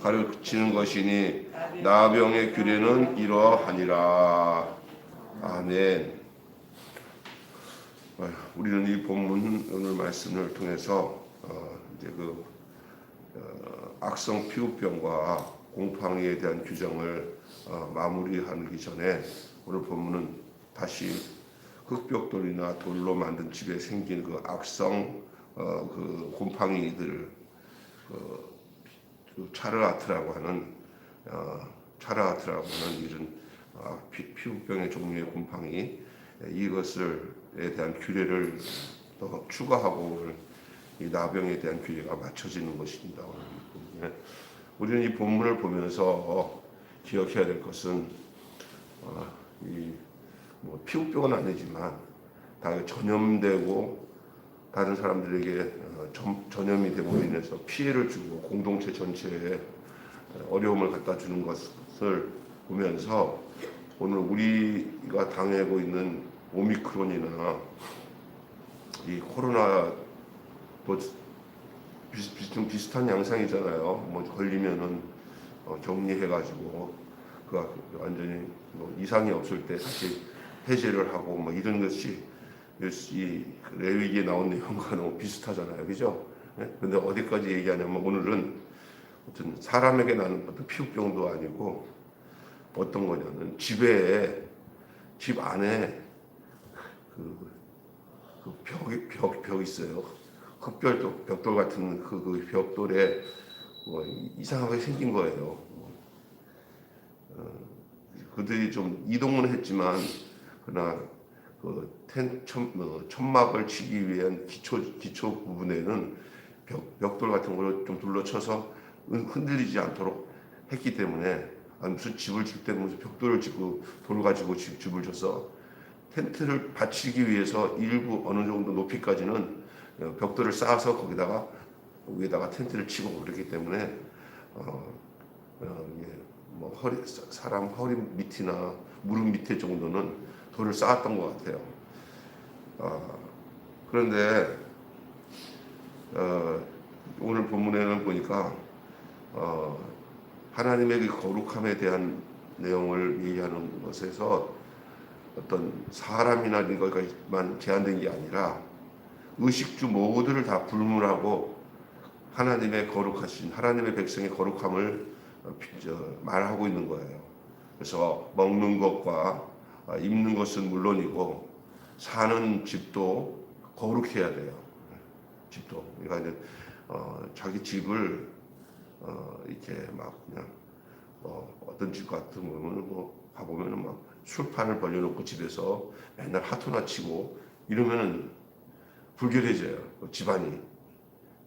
가르치는 것이니 나병의 규례는 이러하니라. 아멘. 우리는 이 본문 오늘 말씀을 통해서 이제 악성 피부병과 곰팡이에 대한 규정을 마무리하기 전에 오늘 본문은 다시 흙벽돌이나 돌로 만든 집에 생긴 그 악성 그 곰팡이들, 차르아트라고 하는 이런 피부병의 종류의 곰팡이, 이것을에 대한 규례를 더 추가하고 이 나병에 대한 규례가 맞춰지는 것입니다. 우리는 이 본문을 보면서 기억해야 될 것은 피부병은 아니지만 다 전염되고 다른 사람들에게 전염이 되고 인해서 피해를 주고 공동체 전체에 어려움을 갖다 주는 것을 보면서 오늘 우리가 당하고 있는 오미크론이나 이 코로나도 좀 비슷한 양상이잖아요. 걸리면은 격리해가지고 그가 완전히 이상이 없을 때 다시 해제를 하고 이런 것이 이 레위기에 나온 내용과 너무 비슷하잖아요, 그죠? 그런데 어디까지 얘기하냐면 오늘은 어떤 사람에게 나는 어떤 피부병도 아니고 어떤 거냐면 집 안에 벽 있어요. 벽돌 같은 그 벽돌에 이상하게 생긴 거예요. 그들이 좀 이동은 했지만 그러나 천막을 치기 위한 기초 부분에는 벽돌 같은 걸 좀 둘러쳐서 흔들리지 않도록 했기 때문에 무슨 집을 질 때 무슨 벽돌을 짓고 돌 가지고 집을 져서 텐트를 받치기 위해서 일부 어느 정도 높이까지는 벽돌을 쌓아서 거기다가 위에다가 텐트를 치고 그렇기 때문에 사람 허리 밑이나 무릎 밑에 정도는 돌을 쌓았던 것 같아요. 그런데 오늘 본문에는 보니까 하나님의 그 거룩함에 대한 내용을 얘기하는 것에서 어떤 사람이나 이런 것만 제한된 게 아니라 의식주 모두를 다 불문하고 하나님의 거룩하신 하나님의 백성의 거룩함을 말하고 있는 거예요. 그래서 먹는 것과 입는 것은 물론이고 사는 집도 거룩해야 돼요. 집도. 그러니까 이제 자기 집을 이렇게 그냥 어떤 집 같은 경우는 가보면은 술판을 벌려놓고 집에서 맨날 하토나 치고 이러면은 불결해져요, 집안이.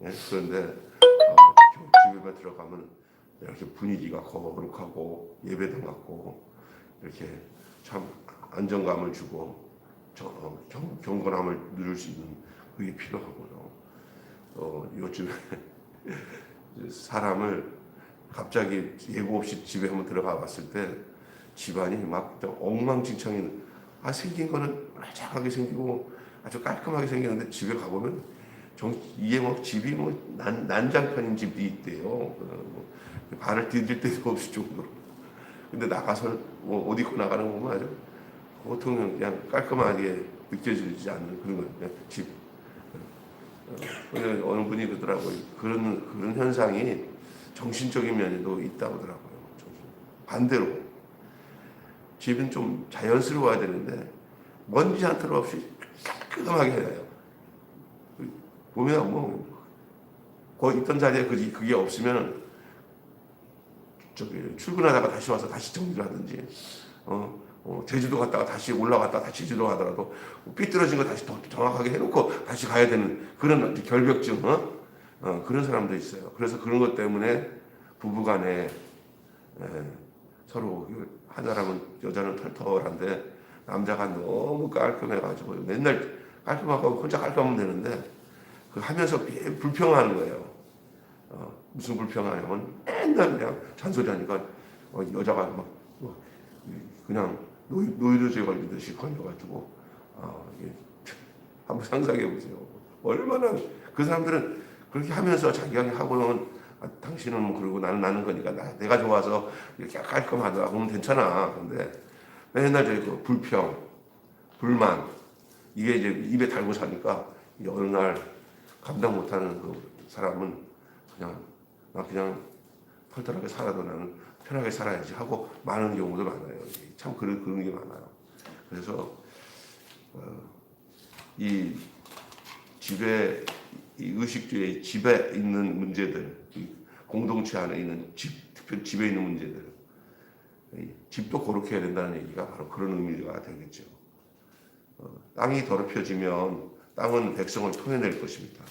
예? 그런데 집에 들어가면 이렇게 분위기가 거룩하고 예배당 같고 이렇게 참 안정감을 주고 경건함을 누릴 수 있는 그게 필요하고요. 요즘에 사람을 갑자기 예고 없이 집에 한번 들어가 봤을 때 집안이 엉망진창인, 생긴 거는 말짱하게 생기고 아주 깔끔하게 생겼는데 집에 가보면 이게 집이 난장판인 집이 있대요. 발을 디딜 데도 없을 정도로. 근데 나가서 옷 입고 나가는 거 보면 아주 보통 그냥 깔끔하게 느껴지지 않는 그런 집. 근데 어느 분이 그러더라고요. 그런 현상이 정신적인 면에도 있다고 하더라고요. 반대로 집은 좀 자연스러워야 되는데 먼지 한 털 없이 깔끔하게 해요. 보면 거기 있던 자리에 그게 없으면 출근하다가 다시 와서 다시 정리를 하든지 제주도 갔다가 다시 올라갔다가 다시 제주도 가더라도 삐뚤어진 거 다시 더 정확하게 해놓고 다시 가야 되는 그런 결벽증, 그런 사람도 있어요. 그래서 그런 것 때문에 부부간에 서로 한 사람은 여자는 털털한데 남자가 너무 깔끔해가지고 맨날 깔끔하고 혼자 깔끔하면 되는데 하면서 불평하는 거예요. 무슨 불평하냐면 맨날 그냥 잔소리하니까 여자가 그냥 노이로제 걸리듯이 걸려가지고 한번 상상해 보세요. 얼마나 그 사람들은 그렇게 하면서 자기가 하고 나면 당신은 뭐 그러고 나는 거니까 내가 좋아서 이렇게 깔끔하다 그러면 괜찮아. 근데 맨날 그 불평, 불만 이게 이제 입에 달고 사니까 이제 어느 날 감당 못하는 그 사람은 그냥 털털하게 살아도 나는 편하게 살아야지 하고 많은 경우도 많아요. 참 그런 게 많아요. 그래서 이 집에 이 의식주의 집에 있는 문제들, 공동체 안에 있는 특별히 집에 있는 문제들, 집도 거룩해야 된다는 얘기가 바로 그런 의미가 되겠죠. 땅이 더럽혀지면 땅은 백성을 토해낼 것입니다.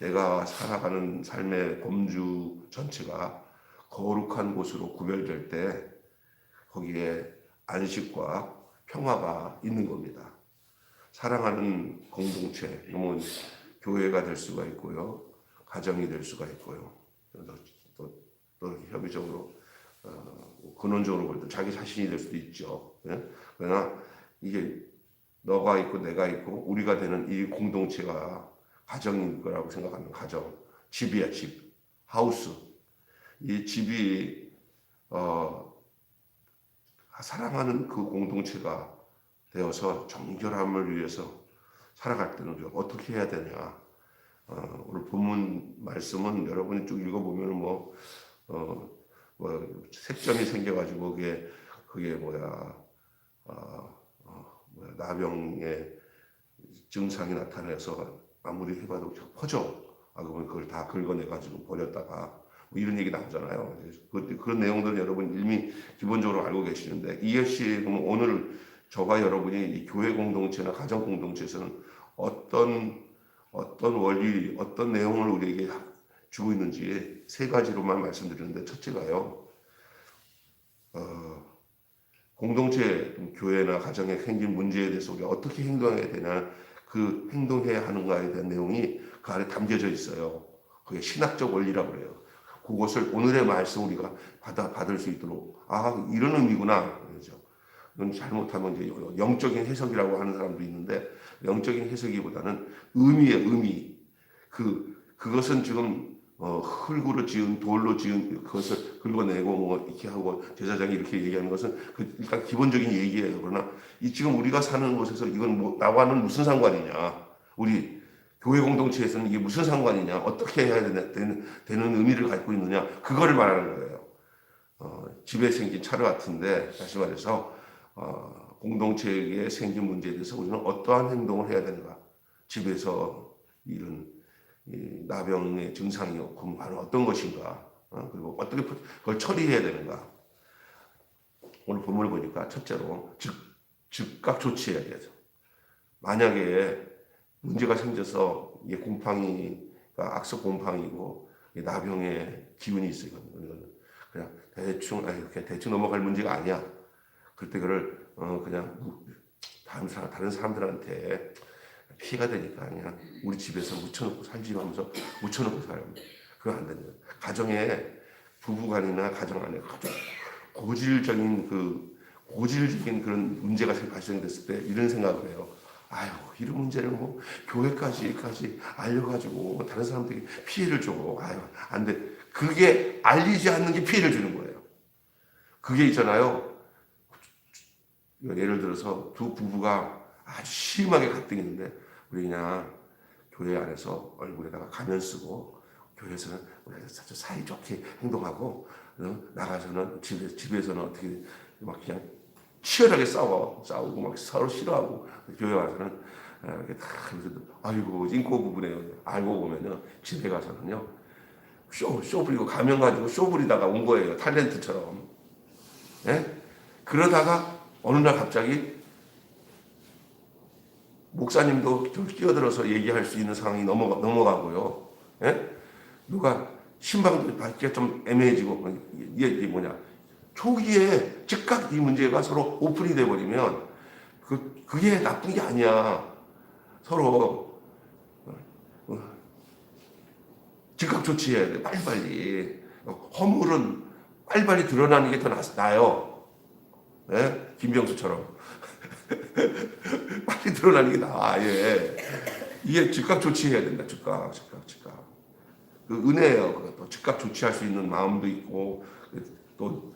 내가 살아가는 삶의 범주 전체가 거룩한 곳으로 구별될 때 거기에 안식과 평화가 있는 겁니다. 사랑하는 공동체, 이건 교회가 될 수가 있고요, 가정이 될 수가 있고요, 또 협의적으로 근원적으로 볼 때 자기 자신이 될 수도 있죠. 그러나 이게 너가 있고 내가 있고 우리가 되는 이 공동체가 가정인 거라고 생각하는 가정, 집이야 집, 하우스. 이 집이 사랑하는 그 공동체가 되어서 정결함을 위해서 살아갈 때는 우리가 어떻게 해야 되냐. 오늘 본문 말씀은 여러분이 쭉 읽어보면 뭐 색점이 생겨가지고 그게 나병의 증상이 나타나서 아무리 해봐도 퍼져. 그러면 그걸 다 긁어내가지고 버렸다가 뭐 이런 얘기 나오잖아요. 그런 내용들은 여러분 이미 기본적으로 알고 계시는데 이것이 오늘 저와 여러분이 이 교회 공동체나 가정 공동체에서는 어떤 원리, 어떤 내용을 우리에게 주고 있는지 세 가지로만 말씀드리는데, 첫째가요, 공동체, 교회나 가정에 생긴 문제에 대해서 우리가 어떻게 행동해야 되나, 그 행동해야 하는가에 대한 내용이 그 안에 담겨져 있어요. 그게 신학적 원리라고 그래요. 그것을 오늘의 말씀 우리가 받을 수 있도록, 이런 의미구나. 그렇죠. 이건 잘못하면 이제 영적인 해석이라고 하는 사람도 있는데, 영적인 해석이보다는 의미의 의미. 그것은 지금 흙으로 지은, 돌로 지은 그것을 긁어내고 뭐 이렇게 하고 제사장이 이렇게 얘기하는 것은 일단 기본적인 얘기예요. 그러나 지금 우리가 사는 곳에서 이건 나와는 무슨 상관이냐? 우리 교회 공동체에서는 이게 무슨 상관이냐? 어떻게 해야 되는 의미를 갖고 있느냐? 그거를 말하는 거예요. 집에 생긴 차르 같은데, 다시 말해서 공동체에 생긴 문제에 대해서 우리는 어떠한 행동을 해야 되는가? 집에서 이런 나병의 증상이 오면 바로 어떤 것인가? 그리고 어떻게 그걸 처리해야 되는가? 오늘 본문을 보니까 첫째로 즉각 조치해야 되죠. 만약에 문제가 생겨서 이게 곰팡이가 악성 곰팡이고 나병의 기운이 있어요. 그냥 대충 넘어갈 문제가 아니야. 그때 그걸 그냥 다른 사람들한테 피해가 되니까 그냥 우리 집에서 묻혀놓고 살지 하면서 묻혀놓고 살아요. 그건 안 됩니다. 가정에 부부간이나 가정 안에 아주 고질적인 그런 문제가 발생됐을 때 이런 생각을 해요. 이런 문제를 뭐 교회까지 알려가지고 다른 사람들에게 피해를 줘. 안 돼. 그게 알리지 않는 게 피해를 주는 거예요. 그게 있잖아요. 예를 들어서 두 부부가 아주 심하게 갈등이 있는데 우리 그냥 교회 안에서 얼굴에다가 가면 쓰고 교회에서는 아주 사이좋게 행동하고 나가서는 집에서는 어떻게 막 그냥 치열하게 싸우고 막 서로 싫어하고 교회 와서는 이렇게 다 아이고 인고 부부네요. 알고 보면요 집에 가서는요 쇼 부리고 가면 가지고 쇼 부리다가 온 거예요. 탤런트처럼. 예? 그러다가 어느 날 갑자기 목사님도 좀 끼어들어서 얘기할 수 있는 상황이 넘어가고요. 예? 누가 신방도 받기가 좀 애매해지고 이게 뭐냐? 초기에 즉각 이 문제가 서로 오픈이 돼버리면 그게 나쁜 게 아니야. 서로 즉각 조치해야 돼. 빨리빨리. 허물은 빨리빨리 드러나는 게 더 나아요. 예? 김병수처럼. 빨리 드러나는 게 나아. 예. 이게 즉각 조치해야 된다. 즉각. 그 은혜예요. 그것도 즉각 조치할 수 있는 마음도 있고 또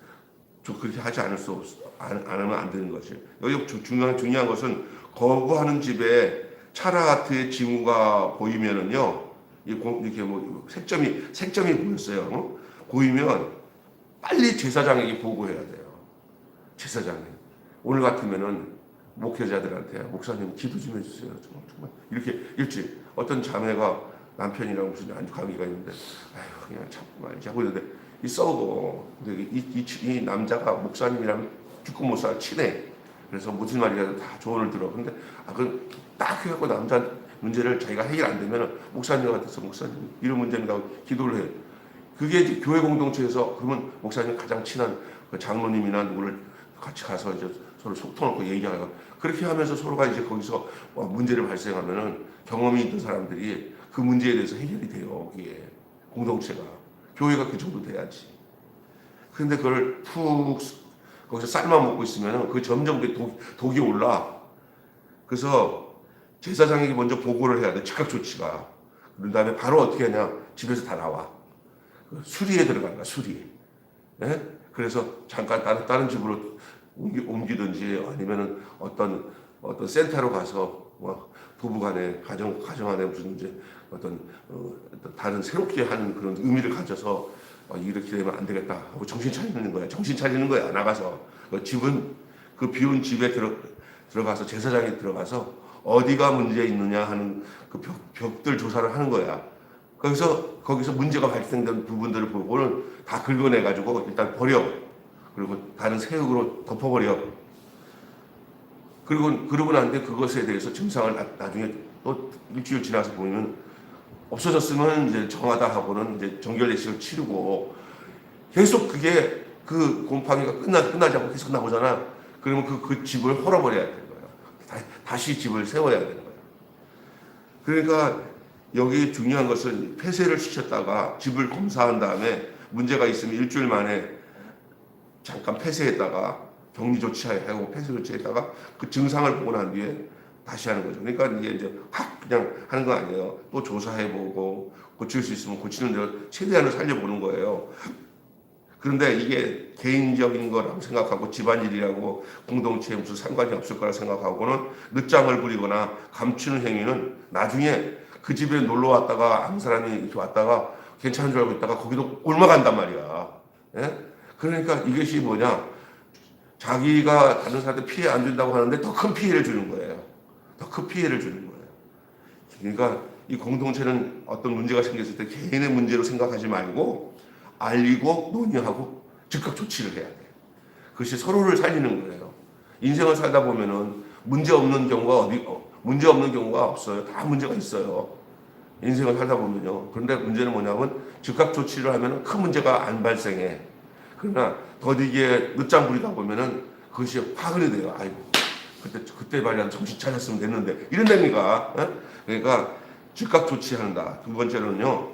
그렇게 하지 않을 수 없, 안 하면 안 되는 거지. 여기 중요한 것은 거부하는 집에 차라하트의 징후가 보이면은요, 이렇게 뭐 색점이 보였어요. 보이면 빨리 제사장에게 보고해야 돼요. 제사장이 오늘 같으면은 목회자들한테 목사님 기도 좀 해주세요. 정말 이렇게 일찍 어떤 자매가 남편이랑 무슨 안주 가기가 있는데 아휴 그냥 참고 말지 하고 있는데 이 썩어. 근데 이 남자가 목사님이랑 죽고 못 살 친해. 그래서 무슨 말이라도 다 조언을 들어. 근데 그딱 해갖고 남자 문제를 자기가 해결 안 되면 목사님한테서 목사님 이런 문제입니다 기도를 해. 그게 이제 교회 공동체에서 그러면 목사님 가장 친한 그 장로님이나 누구를 같이 가서 이제 서로 속 터놓고 얘기하고 그렇게 하면서 서로가 이제 거기서 문제를 발생하면은 경험이 있는 사람들이 그 문제에 대해서 해결이 돼요. 거기에 공동체가 교회가 그 정도 돼야지. 그런데 그걸 푹 거기서 쌀만 먹고 있으면 그 점점 독이 올라. 그래서 제사장에게 먼저 보고를 해야 돼. 즉각 조치가. 그런 다음에 바로 어떻게 하냐. 집에서 다 나와. 수리에 들어간 거야. 수리. 예? 그래서 잠깐 다른 집으로 옮기든지 아니면은 어떤 센터로 가서 부부간에 가정 안에 무슨 이제 어떤 다른 새롭게 하는 그런 의미를 가져서 이렇게 되면 안 되겠다 하고 정신 차리는 거야. 나가서 집은 그 비운 집에 들어가서 제사장이 들어가서 어디가 문제 있느냐 하는 그 벽들 조사를 하는 거야. 거기서 문제가 발생된 부분들을 보고는 다 긁어내 가지고 일단 버려. 그리고 다른 새흙으로 덮어버려. 그러고 난 뒤에 그것에 대해서 증상을 나중에 또 일주일 지나서 보면 없어졌으면 이제 정하다 하고는 이제 정결례식을 치르고 계속 그게 그 곰팡이가 끝나지 않고 계속 나오잖아. 그러면 그 집을 헐어버려야 되는 거예요. 다시 집을 세워야 되는 거예요. 그러니까 여기 중요한 것은 폐쇄를 시켰다가 집을 검사한 다음에 문제가 있으면 일주일 만에 잠깐 폐쇄했다가 격리 조치하고 폐쇄 조치했다가 그 증상을 보고 난 뒤에 다시 하는 거죠. 그러니까 이게 이제 확 그냥 하는 거 아니에요. 또 조사해보고 고칠 수 있으면 고치는 대로 최대한을 살려보는 거예요. 그런데 이게 개인적인 거라고 생각하고 집안일이라고 공동체에 무슨 상관이 없을 거라 생각하고는 늦장을 부리거나 감추는 행위는 나중에 그 집에 놀러 왔다가 아무 사람이 이렇게 왔다가 괜찮은 줄 알고 있다가 거기도 옮아간단 말이야. 예? 그러니까 이것이 뭐냐? 자기가 다른 사람한테 피해 안 준다고 하는데 더 큰 피해를 주는 거예요. 더 큰 피해를 주는 거예요. 그러니까 이 공동체는 어떤 문제가 생겼을 때 개인의 문제로 생각하지 말고 알리고 논의하고 즉각 조치를 해야 돼요. 그것이 서로를 살리는 거예요. 인생을 살다 보면은 문제 없는 경우가 없어요. 다 문제가 있어요. 인생을 살다 보면요. 그런데 문제는 뭐냐면 즉각 조치를 하면 큰 문제가 안 발생해. 그러나 더디게 늦장 부리다 보면은 그것이 파근이 돼요. 아이고 그때 말이라도 정신 차렸으면 됐는데 이런 데니까. 그러니까 즉각 조치한다. 두 번째로는요.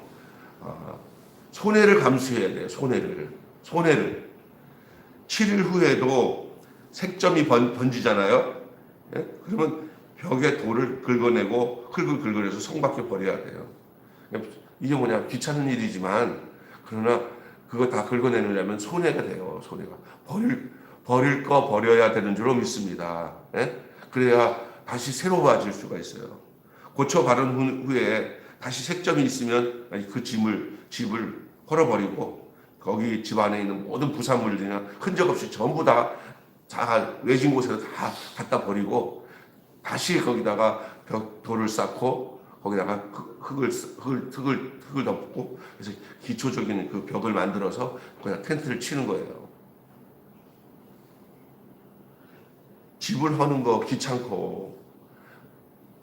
손해를 감수해야 돼요. 손해를 7일 후에도 색점이 번지잖아요. 예? 그러면 벽에 돌을 긁어내고 흙을 긁어내서 성밖에 버려야 돼요. 이게 뭐냐 귀찮은 일이지만 그러나 그거 다 긁어내려면 손해가 돼요. 손해가 버릴 거 버려야 되는 줄로 믿습니다. 예? 그래야 다시 새로워질 수가 있어요. 고쳐 바른 후에 다시 색점이 있으면 그 집을 헐어버리고 거기 집 안에 있는 모든 부산물들이나 흔적 없이 전부 다 외진 곳에서 다 갖다 버리고 다시 거기다가 돌을 쌓고 거기다가 흙을 덮고 그래서 기초적인 그 벽을 만들어서 그냥 텐트를 치는 거예요. 집을 허는 거 귀찮고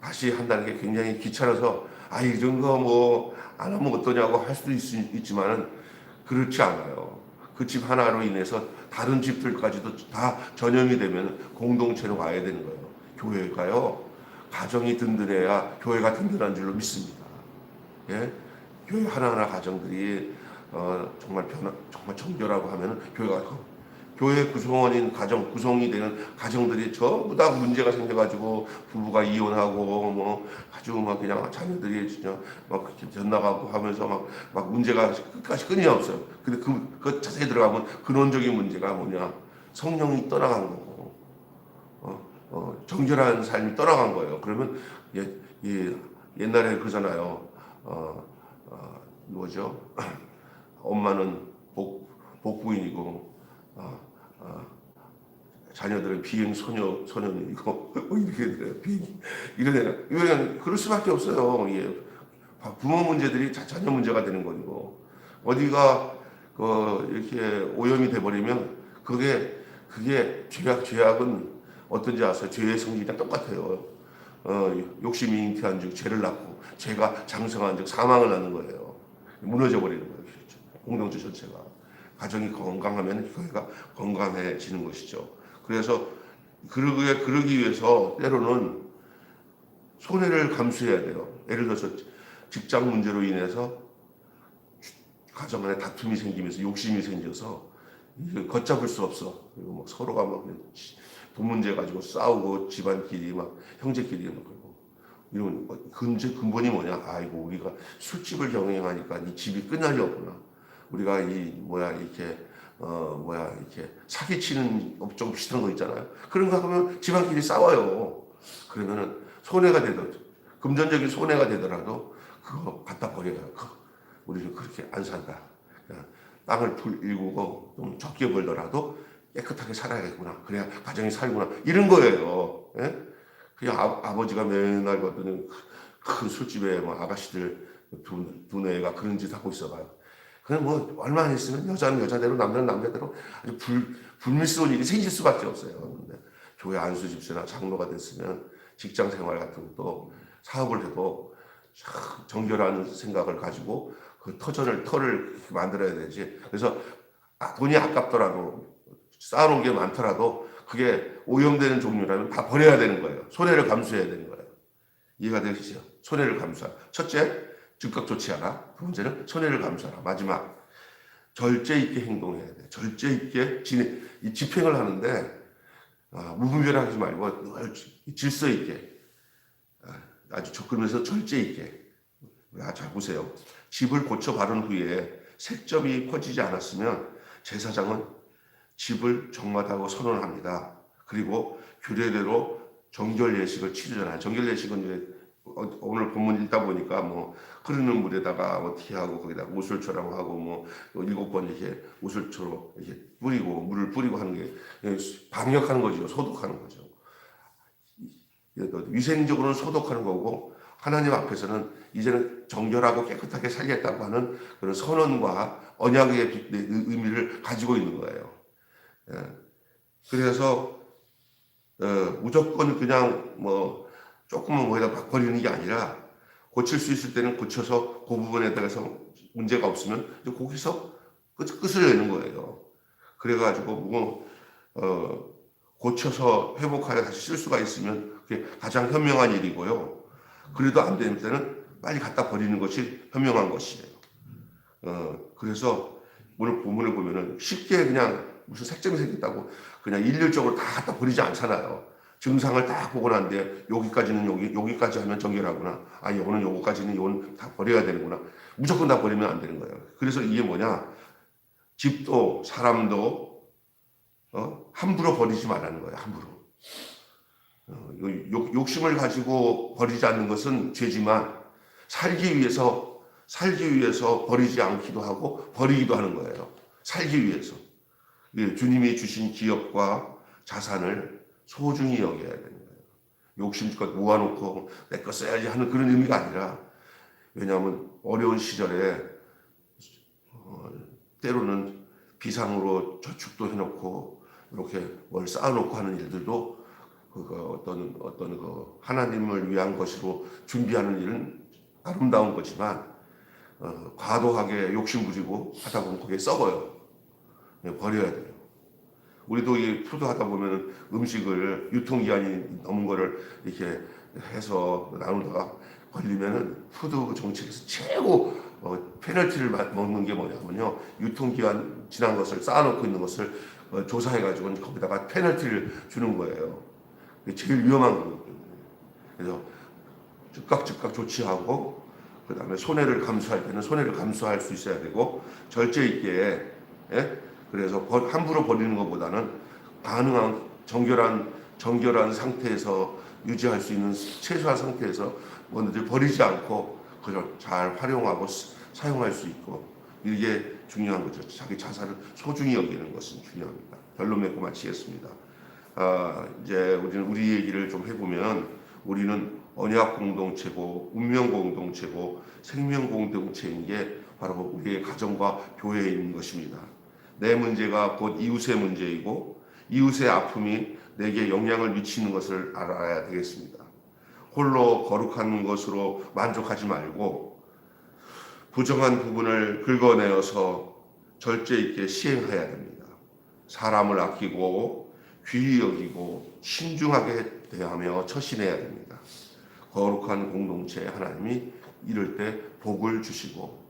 다시 한다는 게 굉장히 귀찮아서 이런 거 뭐 안 하면 어떠냐고 할 수도 있지만은 그렇지 않아요. 그 집 하나로 인해서 다른 집들까지도 다 전염이 되면 공동체로 가야 되는 거예요. 교회가요. 가정이 든든해야 교회가 든든한 줄로 믿습니다. 예? 교회 하나하나 가정들이 정말 정말 정결하고 하면은 교회가 교회 구성원인 가정, 구성이 되는 가정들이 전부 다 문제가 생겨가지고 부부가 이혼하고 뭐 아주 막 그냥 자녀들이 진짜 막 그렇게 전나가고 하면서 막 문제가 끝까지 끊이 없어요. 근데 그 자세히 들어가면 근원적인 문제가 뭐냐? 성령이 떠나간 거고, 정결한 삶이 떠나간 거예요. 그러면 옛날에 그러잖아요. 뭐죠? 엄마는 복부인이고, 자녀들은 비행 소년이고 이렇게 돼요. 이런 그럴 수밖에 없어요. 예. 부모 문제들이 자녀 문제가 되는 거고 어디가 이렇게 오염이 돼버리면 그게 죄악은 어떤지 아세요? 죄의 성질이랑 똑같아요. 욕심이 잉태한 즉 죄를 낳고 죄가 장성한 즉 사망을 낳는 거예요. 무너져 버리는 거예요. 공동체 전체가. 가정이 건강하면 교회가 건강해지는 것이죠. 그래서 그러기 위해서 때로는 손해를 감수해야 돼요. 예를 들어서 직장 문제로 인해서 가정 안에 다툼이 생기면서 욕심이 생겨서 이게 걷잡을 수 없어. 그리고 막 서로가 막 돈 문제 가지고 싸우고 집안끼리 막 형제끼리 막 그러고 이런 근본이 뭐냐? 아이고 우리가 술집을 경영하니까 이 집이 끝날리 없구나. 우리가 이렇게 사기치는 업종 비슷한 거 있잖아요. 그런가 하면 집안끼리 싸워요. 그러면은 손해가 되더라도 금전적인 손해가 되더라도 그거 갖다 버려요. 우리는 그렇게 안 산다. 땅을 일구고 좀 적게 벌더라도 깨끗하게 살아야겠구나. 그래야 가정이 살구나. 이런 거예요. 예? 그냥 아버지가 맨날 거든 큰 술집에 뭐 아가씨들 두뇌가 그런 짓 하고 있어봐요. 그냥 뭐 얼마 안 있으면 여자는 여자대로 남자는 남자대로 아주 불미스러운 일이 생길 수밖에 없어요. 근데 교회 안수 집사나 장로가 됐으면 직장 생활 같은 것도 사업을 해도 정결한 생각을 가지고 그 터를 만들어야 되지. 그래서 돈이 아깝더라도 쌓아놓은 게 많더라도 그게 오염되는 종류라면 다 버려야 되는 거예요. 손해를 감수해야 되는 거예요. 이해가 되시죠? 손해를 감수하라. 첫째, 즉각 조치하라. 두 번째는 손해를 감수하라. 마지막, 절제 있게 행동해야 돼. 절제 있게 집행을 하는데 무분별하지 말고 질서 있게 아주 그러면서 절제 있게. 잘 보세요. 집을 고쳐 바른 후에 색점이 퍼지지 않았으면 제사장은 집을 정마다하고 선언합니다. 그리고 규례대로 정결 예식을 치르잖아요. 정결 예식은 이제 오늘 본문 읽다 보니까 뭐 흐르는 물에다가 어떻게 하고 거기다 우슬초라고 하고 뭐 7번 이렇게 우슬초로 이렇게 뿌리고 물을 뿌리고 하는 게 방역하는 거죠. 소독하는 거죠. 위생적으로는 소독하는 거고 하나님 앞에서는 이제는 정결하고 깨끗하게 살겠다고 하는 그런 선언과 언약의 의미를 가지고 있는 거예요. 그래서 무조건 그냥 뭐 조금만 뭐에다 막 버리는 게 아니라 고칠 수 있을 때는 고쳐서 그 부분에 대해서 문제가 없으면 거기서 끝을 내는 거예요. 그래가지고 뭐 고쳐서 회복하여 다시 쓸 수가 있으면 그게 가장 현명한 일이고요. 그래도 안 되는 때는 빨리 갖다 버리는 것이 현명한 것이에요. 그래서 오늘 본문을 보면은 쉽게 그냥 무슨 색점이 생겼다고 그냥 일률적으로 다 갖다 버리지 않잖아요. 증상을 딱 보고 난데 여기까지는 여기까지 하면 정결하구나. 요거는 요거까지는 요건 다 버려야 되는구나. 무조건 다 버리면 안 되는 거예요. 그래서 이게 뭐냐? 집도 사람도 함부로 버리지 말라는 거예요. 함부로. 욕심을 가지고 버리지 않는 것은 죄지만 살기 위해서 버리지 않기도 하고 버리기도 하는 거예요. 살기 위해서. 주님이 주신 기업과 자산을 소중히 여겨야 되는 거예요. 욕심껏 모아놓고 내 거 써야지 하는 그런 의미가 아니라 왜냐하면 어려운 시절에 때로는 비상으로 저축도 해놓고 이렇게 뭘 쌓아놓고 하는 일들도 어떤 하나님을 위한 것으로 준비하는 일은 아름다운 거지만 과도하게 욕심 부리고 하다 보면 그게 썩어요. 버려야 돼요. 우리도 이 푸드하다 보면 음식을 유통기한이 넘은 거를 이렇게 해서 나누다가 걸리면은 푸드 정책에서 최고 페널티를 먹는 게 뭐냐면요. 유통기한 지난 것을 쌓아놓고 있는 것을 조사해가지고 거기다가 페널티를 주는 거예요. 그게 제일 위험한 거거든요. 그래서 즉각 조치하고 그 다음에 손해를 감수할 때는 손해를 감수할 수 있어야 되고 절제 있게 그래서 함부로 버리는 것보다는 가능한 정결한 상태에서 유지할 수 있는 최소한 상태에서 뭐든지 버리지 않고 그걸 잘 활용하고 사용할 수 있고 이게 중요한 거죠. 자기 자산을 소중히 여기는 것은 중요합니다. 결론 맺고 마치겠습니다. 이제 우리 얘기를 좀 해보면 우리는 언약 공동체고 운명 공동체고 생명 공동체인 게 바로 우리의 가정과 교회에 있는 것입니다. 내 문제가 곧 이웃의 문제이고 이웃의 아픔이 내게 영향을 미치는 것을 알아야 되겠습니다. 홀로 거룩한 것으로 만족하지 말고 부정한 부분을 긁어내어서 절제 있게 시행해야 됩니다. 사람을 아끼고 귀히 여기고 신중하게 대하며 처신해야 됩니다. 거룩한 공동체에 하나님이 이럴 때 복을 주시고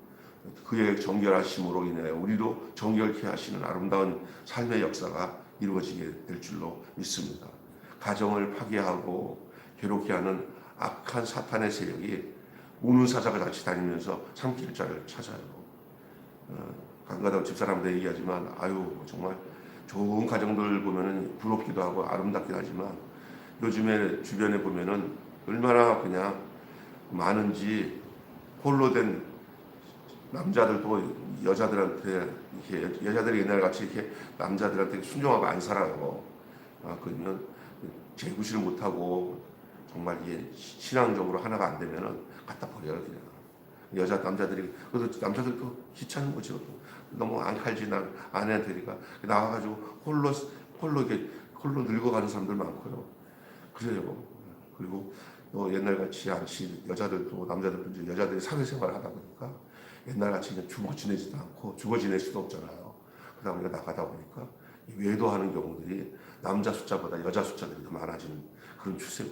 그의 정결하심으로 인해 우리도 정결케 하시는 아름다운 삶의 역사가 이루어지게 될 줄로 믿습니다. 가정을 파괴하고 괴롭게 하는 악한 사탄의 세력이 우는 사자가 같이 다니면서 삼킬 자를 찾아요. 가끔가다 집사람들 얘기하지만 정말 좋은 가정들 보면은 부럽기도 하고 아름답기도 하지만 요즘에 주변에 보면은 얼마나 그냥 많은지 홀로 된 남자들도 여자들한테 이렇게 여자들이 옛날 같이 이렇게 남자들한테 순종하고 안 살아요. 그러면 재구실을 못하고 정말 이게 신앙적으로 하나가 안 되면은 갖다 버려요 그냥. 남자들이 그래서 남자들도 귀찮은 거죠. 너무 안 칼지 난 아내한테니까 나와가지고 홀로 늙어가는 사람들 많고요. 그래요. 그리고 옛날 같이 않지 여자들도 남자들도 이제 여자들이 사회생활 하다 보니까 옛날 같이 그냥 죽어 지내지도 않고 죽어 지낼 수도 없잖아요. 그러다 보니까 나가다 보니까 외도하는 경우들이 남자 숫자보다 여자 숫자들이 더 많아지는 그런 추세고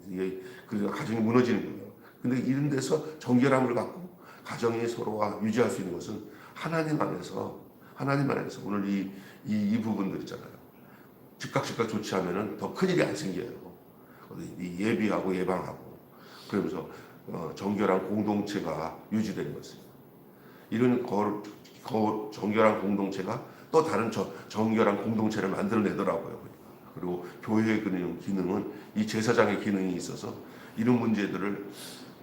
이게 그래서 가정이 무너지는 거예요. 근데 이런 데서 정결함을 갖고 가정이 서로가 유지할 수 있는 것은 하나님 안에서 오늘 이 부분들 있잖아요. 즉각 조치하면은 더 큰일이 안 생겨요. 예비하고 예방하고 그러면서 정결한 공동체가 유지되는 것입니다. 이런 정결한 공동체가 또 다른 정결한 공동체를 만들어내더라고요. 그리고 교회의 기능은 이 제사장의 기능이 있어서 이런 문제들을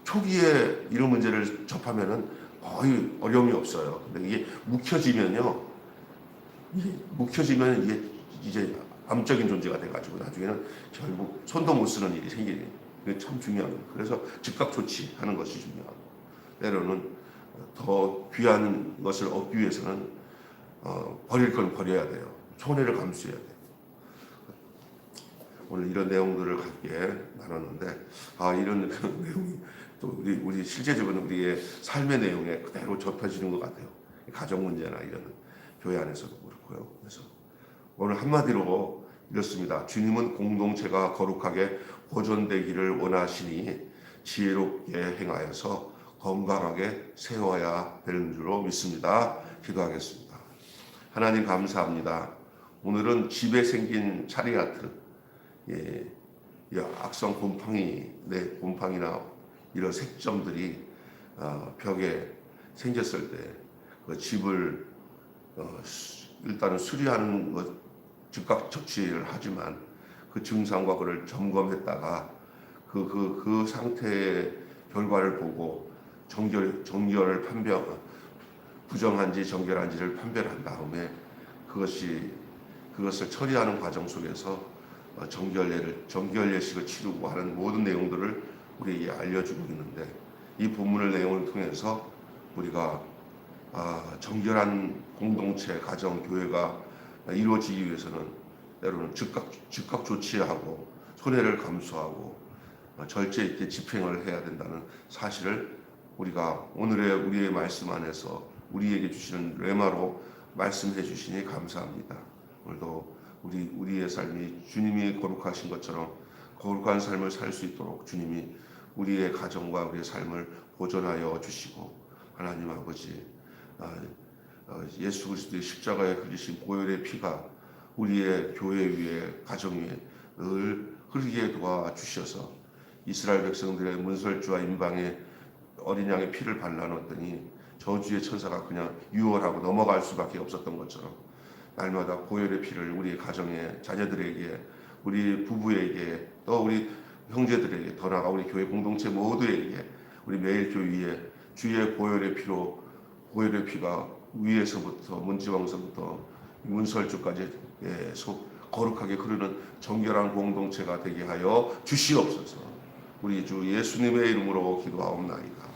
초기에 이런 문제를 접하면은 거의 어려움이 없어요. 근데 이게 묵혀지면 이게 이제 암적인 존재가 돼가지고 나중에는 결국 손도 못 쓰는 일이 생기는 게 참 중요합니다. 그래서 즉각 조치하는 것이 중요하고 때로는 더 귀한 것을 얻기 위해서는 버릴 건 버려야 돼요. 손해를 감수해야 돼요. 오늘 이런 내용들을 함께 나눴는데 이런 내용이 또 우리 실제적으로 우리의 삶의 내용에 그대로 접혀지는 것 같아요. 가정 문제나 이런 교회 안에서도 그렇고요. 그래서 오늘 한마디로 이렇습니다. 주님은 공동체가 거룩하게 보존되기를 원하시니 지혜롭게 행하여서 건강하게 세워야 되는 줄로 믿습니다. 기도하겠습니다. 하나님 감사합니다. 오늘은 집에 생긴 차리아트, 악성 곰팡이나 이런 색점들이 벽에 생겼을 때 그 집을 일단은 수리하는 것 즉각 조치를 하지만 그 증상과 그를 점검했다가 그 상태의 결과를 보고 정결을 부정한지 정결한지를 판별한 다음에 그것을 처리하는 과정 속에서 정결례식을 치르고 하는 모든 내용들을 우리에게 알려주고 있는데 이 본문의 내용을 통해서 우리가 정결한 공동체, 가정, 교회가 이루어지기 위해서는 때로는 즉각 조치하고 손해를 감수하고 절제 있게 집행을 해야 된다는 사실을 우리가 우리의 말씀 안에서 우리에게 주시는 레마로 말씀해 주시니 감사합니다. 오늘도 우리의 삶이 주님이 거룩하신 것처럼 거룩한 삶을 살 수 있도록 주님이 우리의 가정과 우리의 삶을 보존하여 주시고 하나님 아버지 예수 그리스도의 십자가에 흘리신 보혈의 피가 우리의 교회 위에 가정 위에 늘 흐르게 도와주셔서 이스라엘 백성들의 문설주와 임방에 어린 양의 피를 발라놓았더니 저주의 천사가 그냥 유월하고 넘어갈 수밖에 없었던 것처럼 날마다 보혈의 피를 우리 가정에 자녀들에게 우리 부부에게 또 우리 형제들에게 더 나아가 우리 교회 공동체 모두에게 우리 매일 교회에 주의 보혈의 피로 보혈의 피가 위에서부터 문지방서부터 문설주까지 거룩하게 흐르는 정결한 공동체가 되게 하여 주시옵소서. 우리 주 예수님의 이름으로 기도하옵나이다.